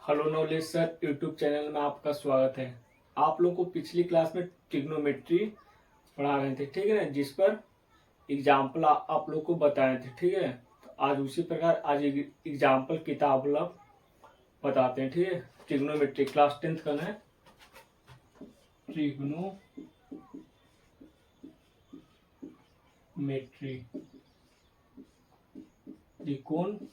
Hello knowledge sir YouTube channel में आपका स्वागत है। आप लोगों को पिछली क्लास में ट्रिग्नोमेट्री पढ़ा रहे थे, ठीक है ना, जिस पर एग्जाम्पल आप लोग को बताए थे, ठीक है। तो आज उसी प्रकार आज एग्जाम्पल किताब लोग बताते हैं, ठीक है। ट्रिग्नोमेट्री क्लास 10th का है। ट्रिग्नोमेट्री त्रिकोणमिति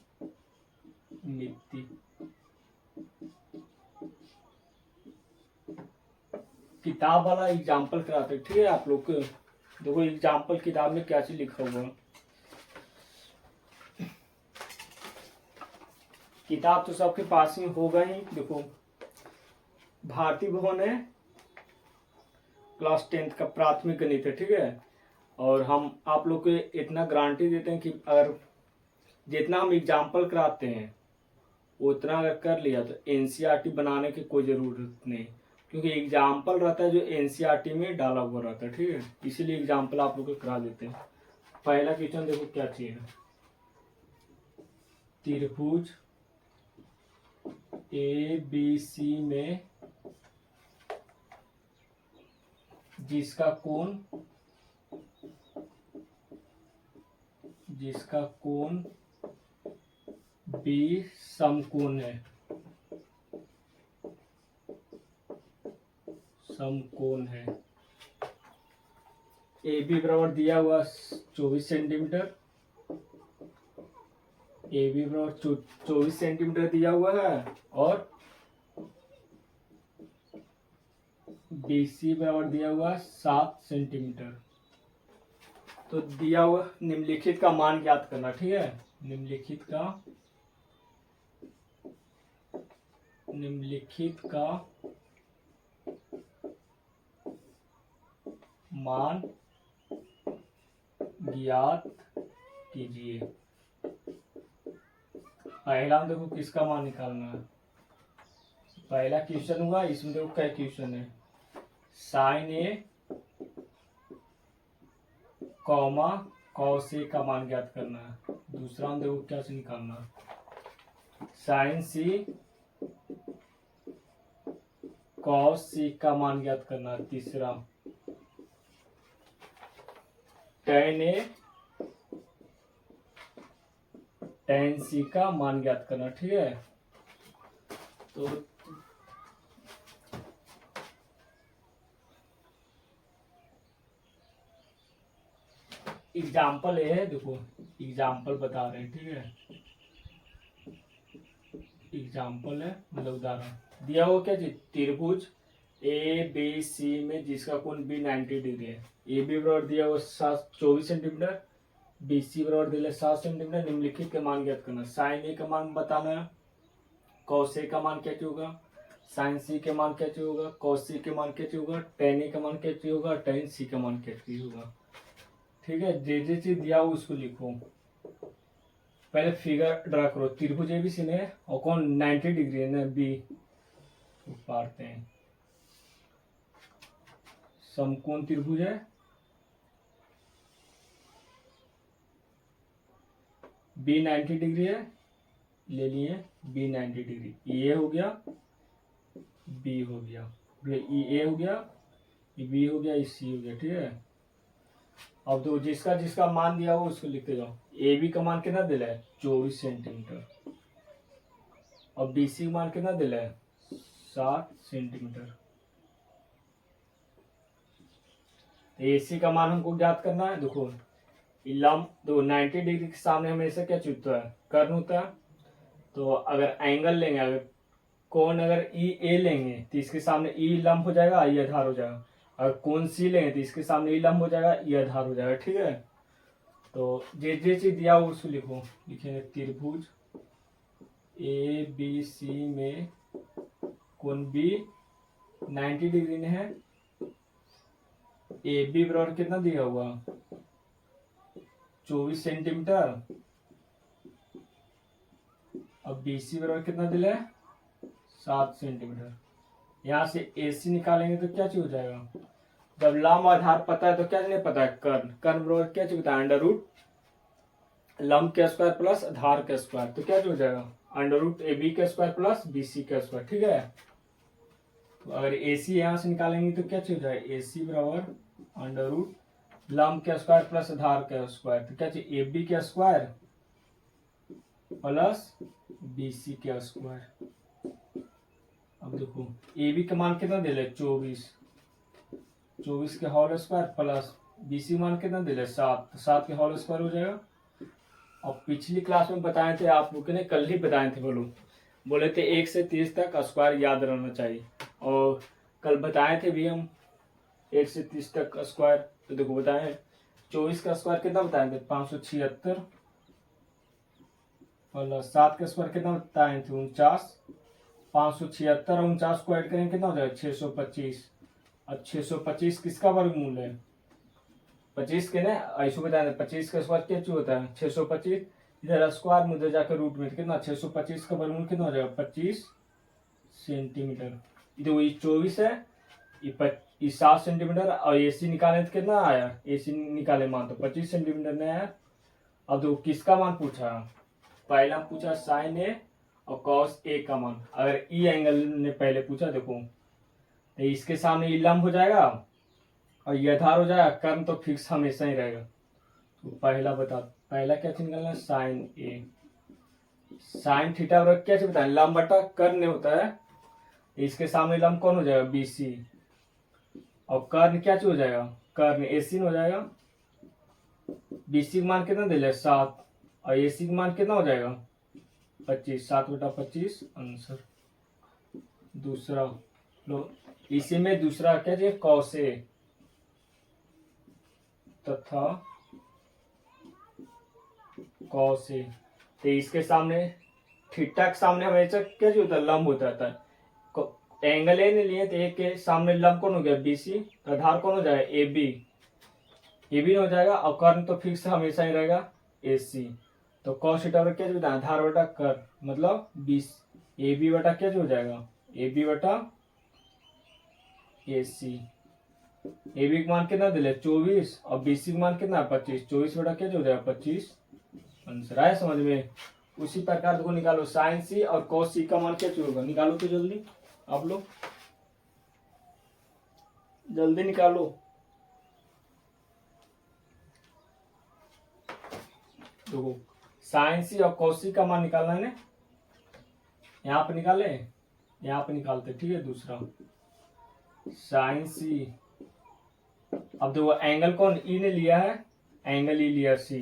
किताब वाला एग्जाम्पल कराते हैं, ठीक है। आप लोग को देखो एग्जाम्पल किताब में क्या चीज लिखा हुआ है। किताब तो सबके पास ही होगा ही। देखो भारतीय भवन है, क्लास 10th का प्राथमिक गणित है, ठीक है। और हम आप लोग को इतना गारंटी देते हैं कि अगर जितना हम एग्जाम्पल कराते हैं उतना अगर कर लिया तो एनसीईआरटी बनाने की कोई जरूरत नहीं, क्योंकि एग्जाम्पल रहता है जो एनसीईआरटी में डाला हुआ रहता है, ठीक है। इसीलिए एग्जाम्पल आप लोग को करा देते हैं। पहला क्वेश्चन देखो क्या चाहिए। त्रिभुज ABC में जिसका कोण B समकोण है, AB बराबर दिया हुआ 24 सेंटीमीटर, AB बराबर 24 सेंटीमीटर दिया हुआ है, और BC बराबर दिया हुआ 7 सेंटीमीटर। तो दिया हुआ निम्नलिखित का मान ज्ञात करना, ठीक है। निम्नलिखित का मान ज्ञात कीजिए। पहला में देखो किसका मान निकालना है। पहला क्वेश्चन हुआ, इसमें देखो क्या क्वेश्चन है। Sign A comma cos A का मान ज्ञात करना है। दूसरा में देखो क्या से निकालना है। साइन सी कॉस सी का मान ज्ञात करना है। तीसरा टेन ए टेन सी का मान ज्ञात करना, ठीक है। तो एग्जाम्पल ये है, देखो एग्जाम्पल बता रहे हैं, ठीक है। एग्जाम्पल है मतलब उदाहरण दिया हुआ क्या चीज। त्रिभुज ABC में जिसका कोण B 90 डिग्री है। AB बराबर दिया हुआ 24 सेंटीमीटर, BC बराबर दिया 7 सेंटीमीटर। निम्नलिखित के मान ज्ञात करना। साइन ए का मान बताना है, कॉस ए का मान क्या होगा, साइन सी के मान क्या होगा, कॉस सी के मान क्या होगा, टेन ए का मान क्या होगा, टेन सी का मान क्या होगा, ठीक है। जे चीज दिया हो उसको लिखो। पहले फिगर ड्रा करो। त्रिभुज ABC ने और कौन 90 डिग्री है ना, B पारते हैं। समकोण त्रिभुज है, B 90 डिग्री है, ले लिए B 90 डिग्री। ये हो गया, B हो गया, ये हो गया, ये B हो गया, ये C हो गया, ठीक है। अब तो जिसका मान दिया हो उसको लिखते जाओ। AB का मान कितना दिला है 24 सेंटीमीटर, और BC का मान कितना दिला है 7 सेंटीमीटर। AC का मान हमको ज्ञात करना है। देखो लंब दो 90 डिग्री के सामने हमेशा क्या होता है, कर्ण होता है। तो अगर एंगल लेंगे, अगर कोण अगर EA लेंगे तो इसके सामने E लंब हो जाएगा, ये आधार हो जाएगा। अगर कोण C लेंगे तो इसके सामने E लंब हो जाएगा, ये आधार हो जाएगा, ठीक है। तो जे चीज दिया हो उसको लिखो। लिखेंगे त्रिभुज ABC में कोण B 90 डिग्री में है। AB बराबर कितना दिया हुआ 24 सेंटीमीटर, अब BC बराबर कितना दिला है 7 सेंटीमीटर। यहाँ से AC निकालेंगे तो क्या चीज हो जाएगा। जब लंब आधार पता है तो क्या नहीं पता है, कर्ण बराबर क्या चीज होता है अंडर रूट लंब के स्क्वायर प्लस आधार के स्क्वायर। तो क्या हो जाएगा अंडर रूट ए बी का स्क्वायर प्लस बी सी का स्क्वायर, ठीक है। तो अगर ए सी यहाँ से निकालेंगे तो क्या चीज है, ए सी बराबर अंडर रूट लंब का स्क्वायर प्लस आधार का स्क्वायर, तो क्या चाहिए ए बी का स्क्वायर प्लस बी सी का स्क्वायर। अब देखो ए बी का मान कितना दे रहे 24, 24 के whole square plus B C मान कितना दे रहे 7, तो 7 के होल स्क्वायर हो जाएगा। और पिछली क्लास में बताए थे आप लोग ने, कल ही बताए थे, बोले थे 1 से 30 तक स्क्वायर याद रहना चाहिए, और कल बताए थे भी हम 1 से 30 तक स्क्वायर। तो देखो बताए 24 का स्क्वायर कितना बताए थे 576 प्लस 7 का स्क्वायर कितना बताए थे 49, 576 और 49 को ऐड करेंगे कितना हो जाएगा 625। अब 625 किसका वर्गमूल है 25 के ना, ऐसे बताए थे 25 का स्क्वायर क्या चीज होता है 625, इधर स्क्वायर में उधर जाकर रूट में कितना 625 का वर्गमूल कितना हो जाएगा 25 सेंटीमीटर। इधर वही 24 है, ये 7 सेंटीमीटर, और ए सी निकाले तो कितना आया, ए सी निकाले मान तो 25 सेंटीमीटर नहीं आया। अब देखो किसका मान पूछा, पहला पूछा साइन ए और कॉस ए का मान। अगर ई एंगल ने पहले पूछा देखो, तो इसके सामने ये लंब हो जाएगा और ये आधार हो जाएगा, कर्म तो फिक्स हमेशा ही रहेगा। तो पहला क्या चीज निकालना है साइन ए, साइन थीटा बराबर क्या चीज बताए लंब बटा कर्ण होता है, इसके सामने लंब कौन हो जाएगा बी सी, और कर्ण क्या चीज हो जाएगा कर्ण ए सी हो जाएगा। बी सी का मान कितना दे ले 7 और ए सी का मान कितना हो जाएगा 25, 7/25 आंसर। दूसरा लो, इसी में दूसरा क्या चाहिए कॉस ए तथा कॉस ए, तो इसके सामने थीटा के सामने हमेशा क्या जो होता है लंब होता है। एंगल ए ने लिए तो ए के सामने लंब कौन हो गया बी सी, तो आधार कौन हो जाएगा ए बी, ए बी हो जाएगा, और कर्ण तो फिक्स हमेशा ही रहेगा ए सी। तो कॉस थीटा बटा क्या जो आधार बटा कर्ण मतलब 20 ए बी बटा क्या जो हो जाएगा ए बी बटा ए सी। ए बी का मान कितना दिले 24 और बी सी का मान कितना 25, 24 बटा क्या जो हो जाएगा 25 आंसर। आया समझ में। उसी प्रकार देखो निकालो साइन सी और कॉस सी का मान क्या होगा, निकालो तो जल्दी आप लोग, जल्दी निकालो। देखो साइन सी और कॉस सी का मान निकालना है ना, यहाँ पे निकाले, यहाँ पे निकालते, ठीक है। दूसरा साइन सी, अब देखो एंगल कौन ई ने लिया है, एंगल ई लिया सी,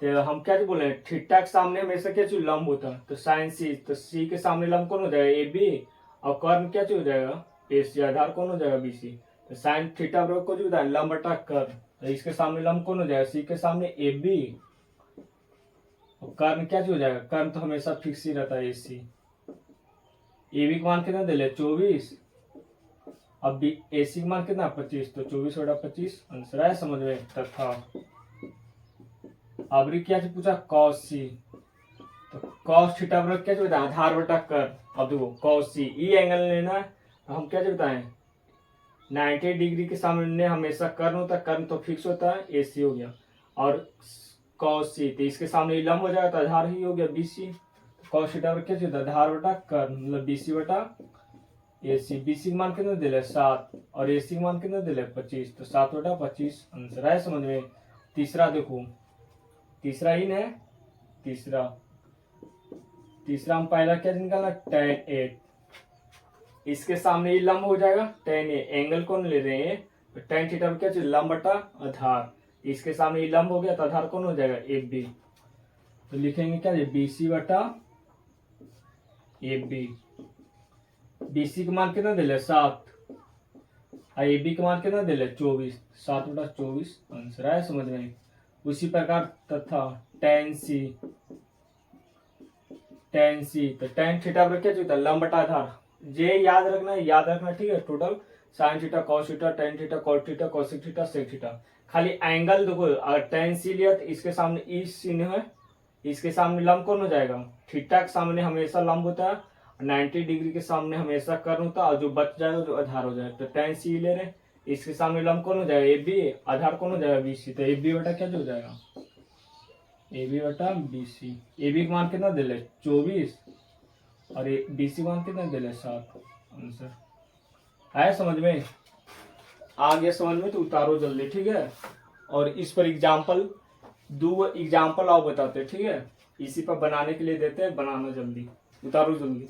तो हम क्या बोले थीटा के सामने हमेशा क्या चीज लंब होता है, तो साइन सी, तो सी के सामने लंब कौन हो जाएगा ए बी, और कर्ण क्या चीज हो जाएगा ए सी, आधार कौन हो जाएगा बी सी। तो साइन थीटा बराबर को जो होता है लंब बटा कर्ण, तो इसके सामने लंब कौन हो जाएगा सी के सामने ए बी, और कर्ण क्या चीज हो जाएगा कर्ण तो हमेशा फिक्स ही रहता है ए सी। ए बी का मान कितना दे ले 24, अब बी ए सी का मान कितना 25, तो 24/25 आंसर। आया समझ में। तथा अब क्या पूछा कॉस सी, तो कॉस थीटा बराबर क्या बताए आधार बटा कर्ण। अब देखो कॉस सी ई एंगल लेना है, तो हम क्या बताएं 90 डिग्री के सामने हमेशा कर्ण होता है, कर्ण तो फिक्स होता है ए सी हो गया, और कॉस सी तो इसके सामने लंब हो जाएगा तो आधार ही हो गया बी सी। कॉस थीटा बराबर क्या आधार बटा कर्ण मतलब बी सी बटा ए सी। बी सी का मान कितना दिले 7 और ए सी का मान कितना दिले 25, तो 7/25 आंसर। आया समझ में। तीसरा देखो, तीसरा ही है, तीसरा हम पहला क्या निकालना tan A, इसके सामने ये लंब हो जाएगा tan A, एंगल कौन ले रहे हैं तो tan थीटा क्या चीज लंब बटा आधार, इसके सामने ये लंब हो गया तो आधार कौन हो जाएगा ए बी, तो लिखेंगे क्या बी सी बटा ए बी। बी सी का मान कितना दिले 7 और ए बी का मान कितना दिले 24, 7/24 आंसर। आया समझ में। उसी प्रकार तथा tan सी, तो tan थीटा पर क्या होता है लंब बटा आधार, जे याद रखना ठीक है। Total sine theta cos theta tan theta cot theta cosec theta sec theta. खाली एंगल देखो अगर tan सी लिया तो इसके सामने ई चिन्ह है, इसके सामने लंब कौन हो जाएगा थीटा के सामने हमेशा लंब होता है, 90 डिग्री के सामने हमेशा कर्ण होता है, और जो बच जाएगा जो आधार हो जाएगा। तो tan सी ले रहे, इसके सामने लंब कौन हो जाएगा ए बी, आधार कौन हो जाएगा बी सी, तो ए बी बटा क्या हो जाएगा ए बी बटा बी सी। ए बी का मान कितना दे ले 24 और ये BC1 कितना दिले 7 आंसर आया समझ में। आ गया समझ में तो उतारो जल्दी, ठीक है। और इस पर एग्जाम्पल दो एग्जाम्पल आओ बताते हैं, ठीक है। इसी पर बनाने के लिए देते हैं, बनाना जल्दी, उतारो जल्दी।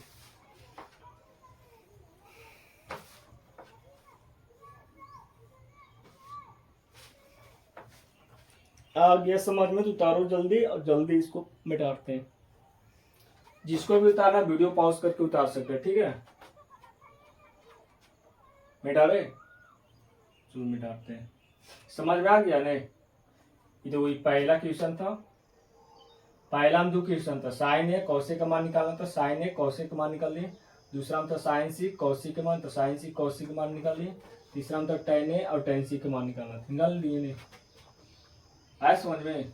आ गया समझ में तो उतारो जल्दी, और जल्दी इसको मिटाते हैं। जिसको भी उतारना वीडियो पॉज करके उतार सकते हैं, ठीक है। मिटा रहे, चलो मिटाते हैं। समझ में आ गया नहीं। ये तो वही पहला क्वेश्चन था, पहला में 2 क्वेश्चन था। साइन ए कौशिक का मान निकालना था, साइन ए कौशिक का मान निकाल लिए। दूसरा में था साइन सी कौशिक के मान, तो साइन सी कौशिक के मान निकाल लिए। तीसरा में था टेन ए और टेन सी के मान निकालना था, निकाल लिए नहीं। आया समझ में,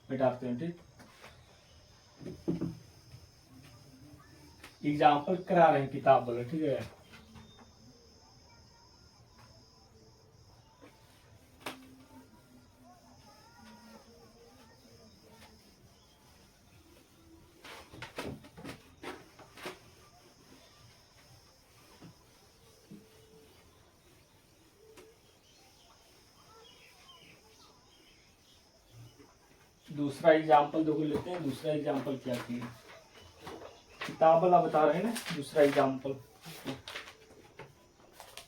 मिटाते हैं, ठीक। एग्जाम्पल करा रहे हैं, किताब बोलो, ठीक है। दूसरा एग्जाम्पल देखो लेते हैं। दूसरा एग्जाम्पल क्या किया, किताब वाला बता रहे हैं ना। दूसरा एग्जाम्पल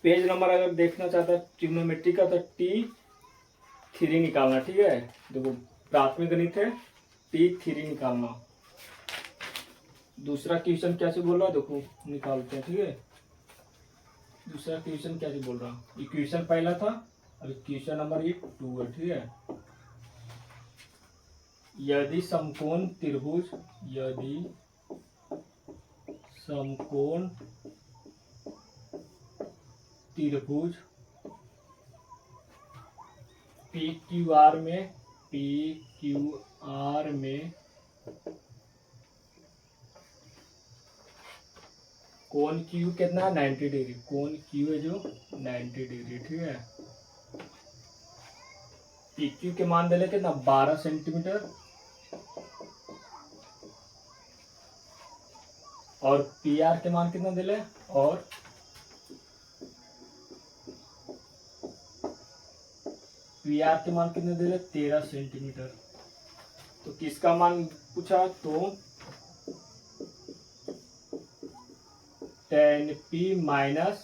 पेज नंबर अगर देखना चाहता है ट्रिग्नोमेट्री का, तो T3 निकालना, ठीक है। देखो प्राथमिक गणित है, T3 निकालना। दूसरा क्वेश्चन क्या से बोल रहा है, देखो निकालते हैं, ठीक है। दूसरा क्वेश्चन क्या से बोल रहा है, इक्वेशन पहला था और क्वेश्चन नंबर 2 है, ठीक है। यदि समकोण त्रिभुज, यदि समकोण त्रिभुज PQR में, PQR में कोण Q कितना 90 डिग्री, कोण Q है जो 90 डिग्री, ठीक है। PQ के मान दे कितना 12 सेंटीमीटर, और PR के मान कितना दिले, और PR के मान कितने दिले 13 सेंटीमीटर। तो किसका मान पूछा, तो tan P minus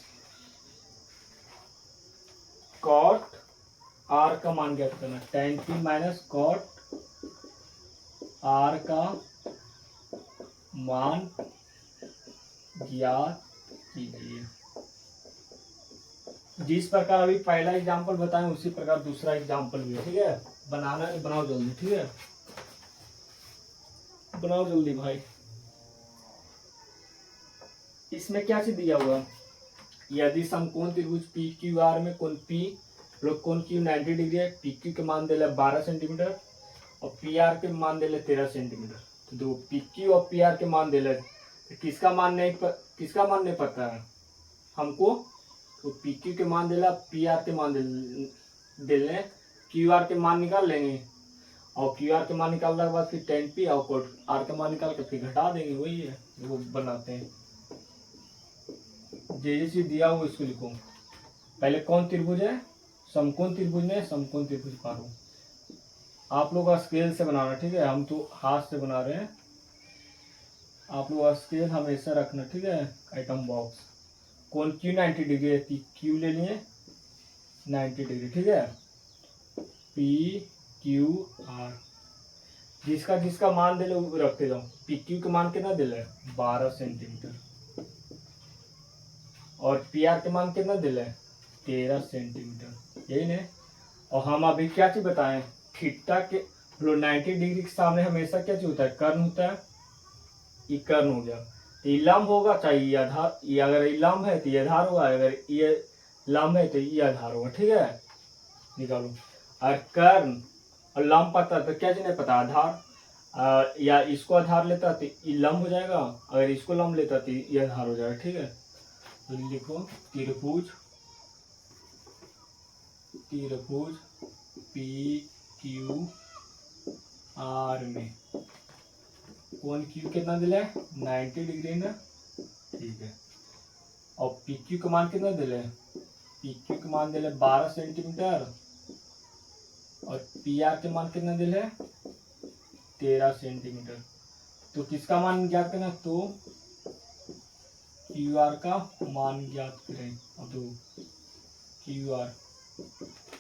cot R का मान ज्ञात करना। tan P minus cot R का मान ज्ञात कीजिए। जिस प्रकार अभी पहला एग्जाम्पल बताएं उसी प्रकार दूसरा एग्जाम्पल भी है, ठीक है। बनाना है, बनाओ जल्दी, ठीक है। बनाओ जल्दी भाई। इसमें क्या चीज दिया हुआ, यदि समकोण त्रिभुज PQR में कोण P लोग कोण Q 90 डिग्री है, PQ के मान दे 12 सेंटीमीटर और PR के मान दे 13 सेंटीमीटर। तो दो PQ और PR के मान दे, तो किसका मान नहीं पता है हमको, तो PQ के मान दे, PR के मान दे लें, QR के मान निकाल लेंगे, और QR के मान निकालने के बाद फिर tan P और cot R का मान निकाल के फिर घटा देंगे, वही है वो बनाते हैं। जैसे दिया हुआ इसको लिखो। पहले कौन त्रिभुज है, समकोण त्रिभुज में समकोण त्रिभुज पारो। आप लोग स्केल से बनाना, ठीक है। हम तो हाथ से बना रहे हैं, आप लोग स्केल हमेशा रखना, ठीक है। आइटम बॉक्स कोण Q 90 डिग्री है, Q ले लिए 90 डिग्री, ठीक है। PQR जिसका जिसका मान दे वो रखते जाओ। PQ का मान कितना दिला है 12 सेंटीमीटर, और PR के मान कितना दिला है 13 सेंटीमीटर, यही नहीं। और हम अभी क्या चीज बताएं, थीटा के 90 डिग्री के सामने हमेशा क्या चीज होता है, कर्ण होता है। ये कर्ण हो गया, तो ये लंब होगा, चाहे ये आधार, ये अगर ये लंब है तो ये आधार होगा, अगर ये लंब है तो ये आधार होगा, ठीक है। निकालो। और कर्ण और लंब पता तो क्या चीज नहीं पता, आधार। या इसको आधार लेता तो ये लंब हो जाएगा, अगर इसको लंब लेता तो ये आधार हो जाएगा, ठीक है। तो लिखो त्रिभुज PQR में कोण क्यू कितना दिला है 90 डिग्री ना, ठीक है। और पी क्यू का मान कितना दिला है, पी क्यू का मान दिला 12 सेंटीमीटर और पी आर के मान कितना दिला है 13 सेंटीमीटर। तो किसका मान ज्ञात करना, तो क्यू आर का मान ज्ञात करें। अब तो क्यू आर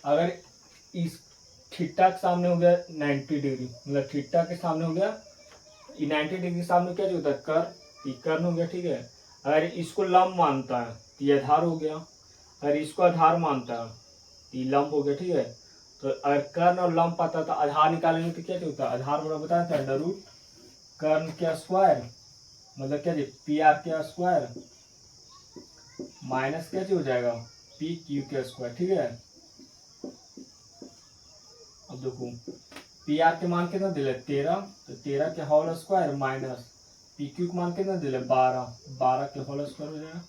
अगर इस थीटा के सामने हो गया 90 डिग्री, मतलब थीटा के सामने हो गया 90 डिग्री सामने क्या होता है कर्व, कर्व हो गया, ठीक है। अगर इसको लंब मानता है तो ये आधार हो गया, अगर इसको आधार मानता है तो ये लंब हो गया, ठीक है। तो अगर कर्ण और लंब पाता तो आधार निकालेंगे तो क्या होता है, आधार बड़ा बताया था अंडर रूट कर्ण के स्क्वायर, मतलब क्या पी आर के स्क्वायर माइनस क्या हो जाएगा पी क्यू के स्क्वायर, ठीक है। अब देखो पी आर के मान कितना दिले 13, तो 13 के whole square minus P Q के मान कितना दिले 12, 12 के होल स्क्वायर हो जाएगा।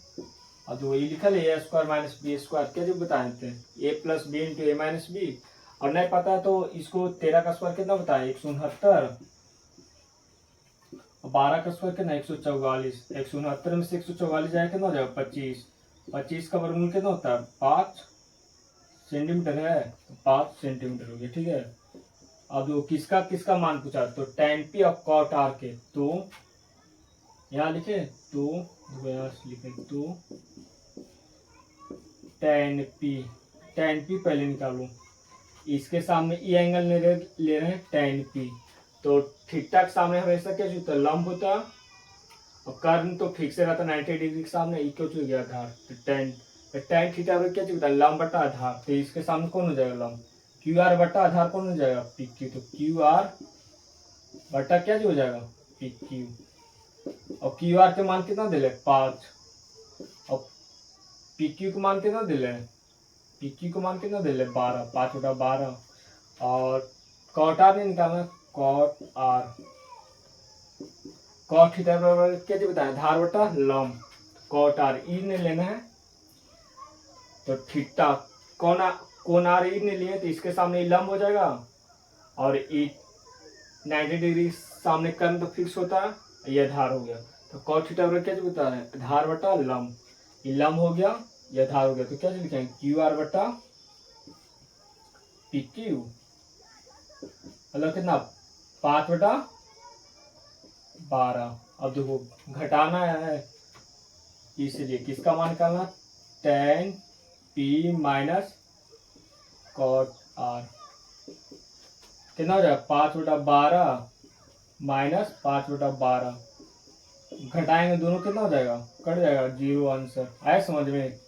अब जो ये लिखा है ए स्क्वायर माइनस बी स्क्वायर, क्या जो बताए थे ए प्लस बी इंटू ए माइनस बी, और नहीं पता है तो इसको 13 का स्क्वायर कितना बताया 169, 12 का स्क्वायर कितना 144, 169 में से 144 जाएगा कितना हो जाएगा 25, 25 का वर्गमूल कितना होता है 5 सेंटीमीटर है, तो 5 सेंटीमीटर हो गया, ठीक है। अब वो किसका किसका मान पूछा, तो tan p और cot r के, तो यहाँ लिखे तो लिखे तो tan p पहले निकालो, इसके सामने ये एंगल ले रहे हैं tan p, तो थीटा के सामने हमेशा क्या होता है लंब होता है, और कर्ण तो फिक्स रहता है 90 डिग्री के सामने, ये क्यों हो गया आधार, तो tan थीटा क्या होता है लंब बटा आधार, तो इसके सामने कौन हो जाएगा लंब, क्यू आर बटा आधार कौन हो जाएगा पी क्यू, तो क्यू आर बटा क्या हो जाएगा पी क्यू, और क्यू आर के मान कितना दिले 5, और पी क्यू के मान कितना दिले, पी क्यू के मान कितना दिले 12, 5 बटा 12, और कॉट आर नहीं निकालना, कॉट आर कॉट थीटा बराबर क्या बताया आधार बटा लंब, कॉट आर ई ने लेना है, तो थीटा कौन आर ई ने लिए तो इसके सामने लंब हो जाएगा, और ई 90 डिग्री सामने कर्ण तो फिक्स होता है, ये आधार हो गया, तो कॉट थीटा बराबर क्या बता रहे हैं आधार बटा लंब, ये लंब हो गया ये आधार हो गया, तो क्या लिखेंगे क्यू आर बटा पी क्यू, मतलब कितना 5 बटा 12। अब देखो घटाना है, इसलिए किसका मान निकालना tan p minus cot r, कितना हो जाएगा 5 बटा 12 माइनस 5 बटा 12, घटाएंगे दोनों कितना हो जाएगा कट जाएगा 0 आंसर। आया समझ में,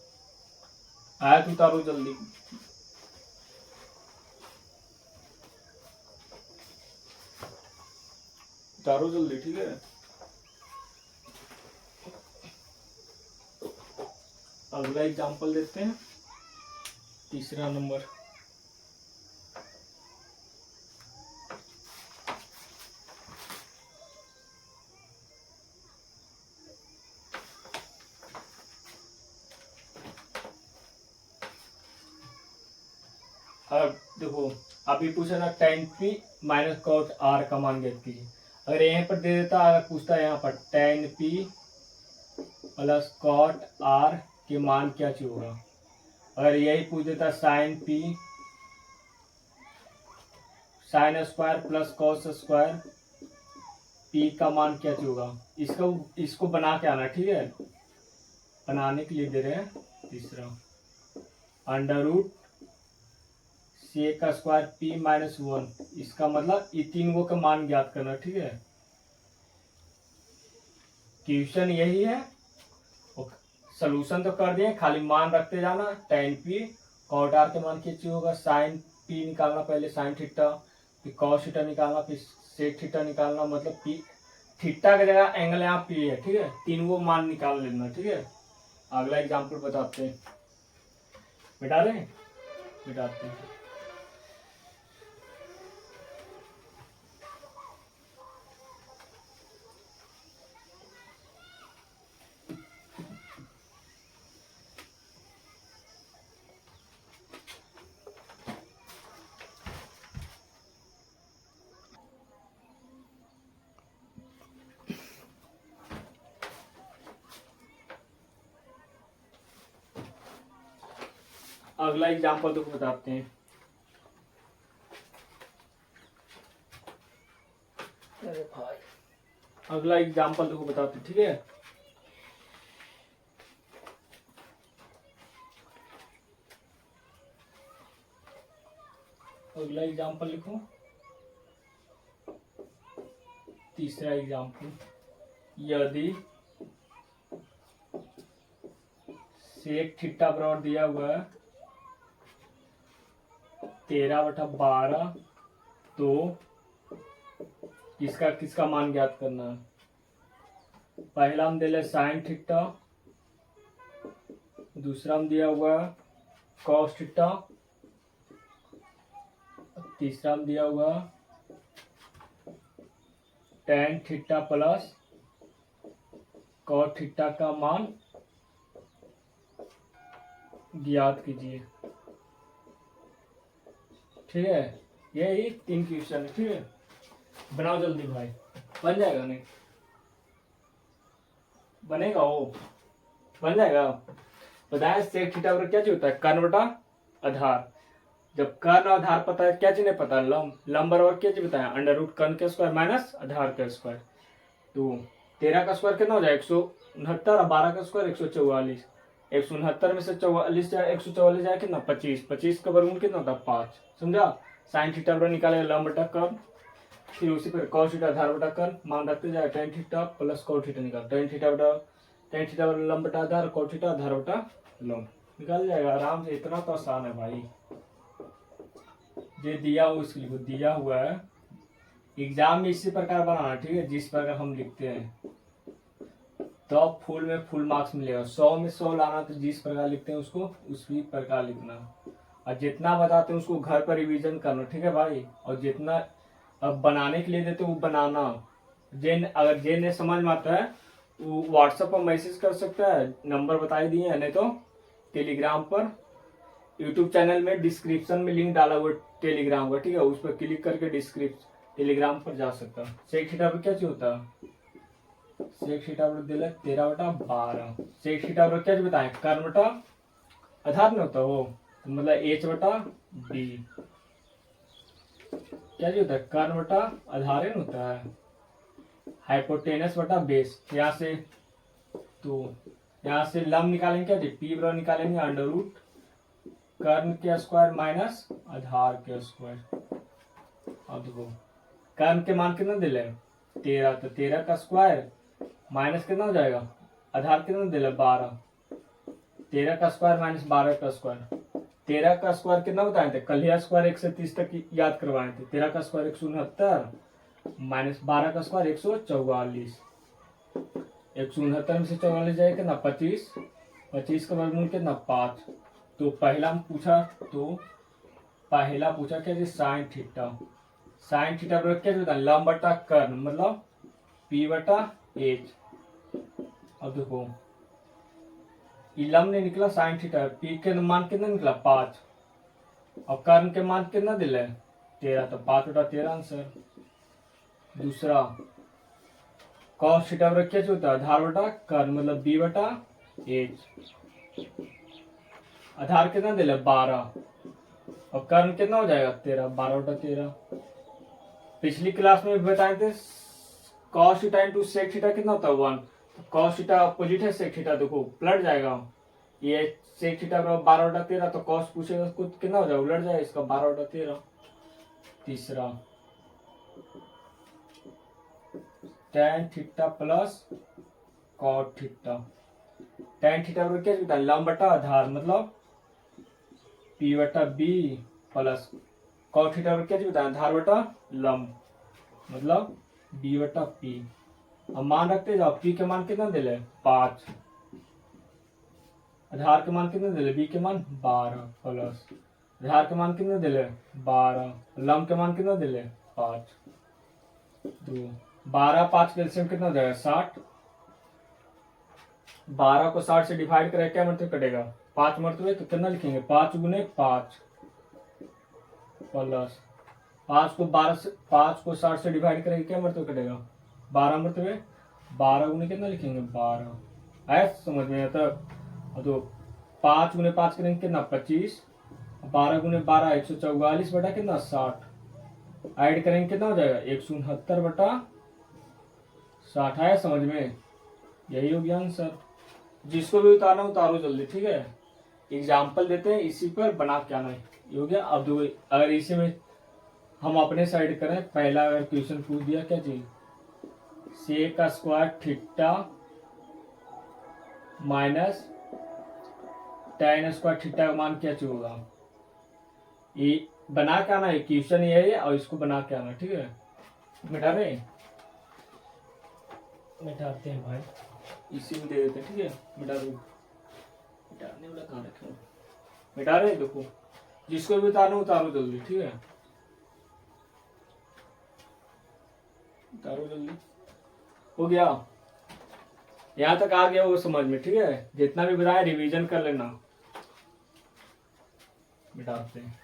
आया तो उतारो जल्दी, उतारो जल्दी, ठीक है। अगला एग्जांपल देखते हैं, तीसरा नंबर। अब देखो अभी पूछा था tan p minus cot r का मान ज्ञात कीजिए, अगर यहाँ पर दे देता, अगर पूछता है यहाँ पर tan p plus cot r के मान क्या होगा, अगर यही पूछ देता sin p sine square plus cos square p का मान क्या होगा, इसको बना के आना, ठीक है। बनाने के लिए दे रहे हैं तीसरा अंडर रूट सी का स्क्वायर p माइनस 1, इसका मतलब ये तीन गो का मान ज्ञात करना, ठीक है। क्वेश्चन यही है, सलूशन तो कर दिए, खाली मान रखते जाना, tan p कॉट r के मान क्या होगा, साइन p निकालना, पहले साइन थीटा, फिर कॉस थीटा निकालना, फिर सेक थीटा निकालना, मतलब p थीटा की जगह एंगल यहाँ p है, ठीक है, तीन गो मान निकाल लेना, ठीक है। अगला एग्जांपल बताते हैं, बिठा दें बिठाते हैं। अगला एग्जाम्पल देखो बताते हैं। अरे भाई, अगला एग्जाम्पल देखो बताते हैं, ठीक है। अगला एग्जाम्पल लिखो, तीसरा एग्जाम्पल, यदि सेक थीटा बराबर दिया हुआ है 13/12, तो किसका किसका मान ज्ञात करना है। पहला हम दे ले साइन थीटा, दूसरा हम दिया हुआ है कॉस थीटा, तीसरा हम दिया हुआ tan theta plus cos theta का मान ज्ञात कीजिए। ठीक है, यही 3 क्वेश्चन है। ठीक है, बनाओ जल्दी भाई, बन जाएगा नहीं बनेगा, वो बन जाएगा। बताया सेक थीटा बराबर क्या चीज होता है, कर्ण बटा आधार। जब कर्ण और आधार पता है, क्या चीज नहीं पता, लंब। लंब बराबर क्या चीज बताया, अंडर रूट कर्ण के स्क्वायर माइनस आधार का स्क्वायर। तो 13 का स्क्वायर कितना हो जाएगा 169, और 12 का स्क्वायर 144। 169 में से 44 जाए, 144 जाए कितना 25, 25 का वर्गमूल कितना होता है 5। समझा। साइन थीटा बराबर निकालेगा लंब बटा कर्ण, फिर उसी पर कॉस थीटा आधार बटा कर्ण, मान रखते जाए tan theta plus cos theta निकाल, टेन थीटा बटा लंब बटा आधार, कॉस थीटा आधार बटा लंब, निकाल जाएगा आराम से। इतना तो आसान है भाई। ये दिया हुआ उसके लिए दिया हुआ है, एग्जाम में इसी प्रकार बनाना, ठीक है, जिस प्रकार हम लिखते हैं, तो फुल में फुल मार्क्स मिलेगा। 100 में 100 लाना, तो जिस प्रकार लिखते हैं उसको उसी प्रकार लिखना, और जितना बताते हैं उसको घर पर रिवीजन करना। ठीक है भाई, और जितना अब बनाने के लिए देते वो बनाना। अगर ने समझ में आता है वो व्हाट्सएप पर मैसेज कर सकता है, नंबर बता ही दिए हैं, नहीं तो टेलीग्राम पर, यूट्यूब चैनल में डिस्क्रिप्शन में लिंक डाला हुआ टेलीग्राम का, ठीक है, उस पर क्लिक करके टेलीग्राम पर जा सकता है। सेक थीटा पर क्या चीज होता है, सेक थीटा पर दिला 13/12। सेक थीटा पर क्या चीज बताएं, कर्ण बटा आधार में होता है वो, तो मतलब h बटा d क्या चीज होता है, कर्ण बटा आधार में होता है। हाइपोटेनस बटा बेस, यहाँ से तो यहाँ से लंब निकालेंगे, क्या पी बराबर निकालेंगे अंडर रूट कर्ण के स्क्वायर माइनस आधार के स्क्वायर। अब देखो कर्ण के मान कितना दिले 13, तो 13 का स्क्वायर माइनस कितना हो जाएगा, आधार कितना दिले 12, 13 का स्क्वायर माइनस 12 का स्क्वायर। 13 का स्क्वायर कितना बताए थे, कल ही स्क्वायर 1 से 30 तक याद करवाए थे। 13 का स्क्वायर 169 माइनस 12 का स्क्वायर 144। 169 में से 44 जाएगा कितना 25, 25 का वर्गमूल कितना 5। तो पहला पूछा क्या साइन थीटा, साइन थीटा बराबर क्या होता है, लंब बटा कर्ण, मतलब पी बटा एच। अब देखो ये लंब ने निकला साइन थीटा, पी के मान कितना निकला 5, और कर्ण के मान कितना दिला है 13, तो 5/13 आंसर। दूसरा कॉस थीटा बराबर क्या होता है, आधार बटा कर्ण, मतलब बी बटा एच। आधार कितना दिला 12, और कर्ण कितना हो जाएगा 13, 12/13। पिछली क्लास में बताए थे cos theta into sec theta कितना होता है 1, तो कॉस थीटा अपोजिट है सेक थीटा, देखो पलट जाएगा। ये सेक थीटा बराबर 12/13, तो कॉस पूछेगा खुद कितना हो जाएगा, उलट जाएगा इसका 12/13। तीसरा tan theta plus cot theta, tan theta बराबर क्या होता है, लंब बटा आधार, मतलब p बटा b प्लस कॉट थीटा बराबर क्या होता है, आधार बटा लंब, मतलब b बटा p। अब मान रखते जाओ, p के मान कितना दिले 5, आधार के मान कितने दिले, b के मान 12 प्लस आधार के मान कितने दिले 12, लंब के मान कितना दिले 5। तो 12 5 का एलसीएम कितना हो जाएगा 60। 12 को 60 से डिवाइड करें क्या मरतबे कटेगा 5 मरतबे, तो कितना लिखेंगे 5 गुने 5 प्लस 5 को 60 से डिवाइड करेंगे क्या मरतबे कटेगा 12 मरतबे, 12 गुने कितना लिखेंगे 12। आया समझ में, तो 5 गुने 5 करेंगे कितना 25, 12 गुने 12 144 बटा कितना 60, ऐड करेंगे कितना हो जाएगा 169 बटा 60। आया समझ में? यही हो गया आंसर। जिसको भी उतारना उतारो जल्दी, ठीक है। एग्जाम्पल देते हैं, इसी पर बना के आना है। ये हो गया। अब दो, अगर इसी में हम अपने साइड करें, पहला अगर क्वेश्चन पूछ दिया क्या चीज, सेक का square theta minus tan square theta का मान क्या चाहिए होगा, ये बना के आना है। क्वेश्चन ये है और इसको बना के आना, ठीक है। मिटा रहे, मिटाते हैं भाई, इसी में दे देते हैं, ठीक है। मिटा दो, मिटाने वाला कहाँ रखे, मिटा रहे। देखो जिसको भी उतारो उतारो जल्दी, ठीक है। उतारो जल्दी। हो गया, यहाँ तक आ गया वो समझ में, ठीक है। जितना भी बताया रिवीजन कर लेना। मिटाते हैं।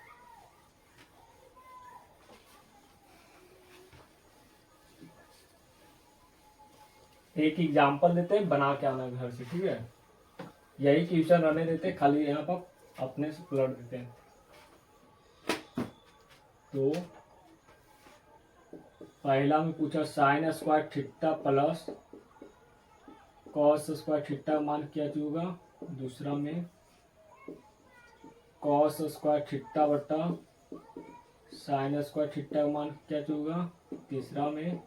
एक एग्जाम्पल देते हैं, बना के आना घर से, ठीक है। यही क्वेश्चन रहने देते, खाली यहाँ पर अपने से पलट देते हैं। तो पहला में पूछा sine square theta plus cos square theta मान क्या होगा। दूसरा में कॉस स्क्वायर थीटा बटा साइन स्क्वायर थीटा मान क्या होगा। तीसरा में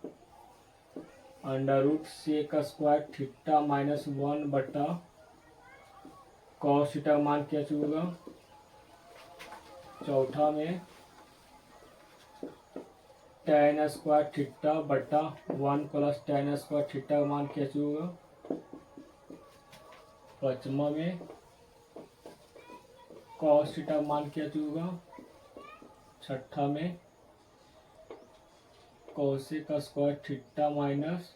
under root sec square theta minus 1 बटा कॉस थीटा मान क्या होगा। चौथा में tan स्क्वायर थीटा बटा 1 प्लस tan स्क्वायर थीटा मान क्या होगा। पांचवा में कॉस थीटा मान क्या होगा। छठा में cosec square theta minus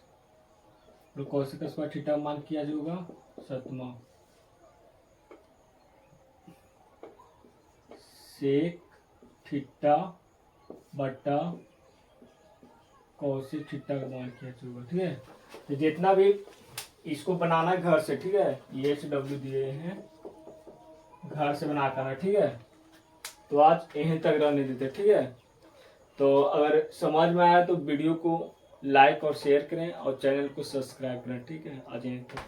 cosec square theta मान क्या होगा। सातवां सेक थीटा बटा कोसेक थीटा का मान क्या होगा, ठीक है। तो जितना भी इसको बनाना है घर से, ठीक है। ये HW दिए हैं, घर से बना कर, ठीक है। तो आज यहीं तक रहने देते, ठीक है। तो अगर समझ में आया तो वीडियो को लाइक और शेयर करें और चैनल को सब्सक्राइब करें, ठीक है। आज यहीं तक।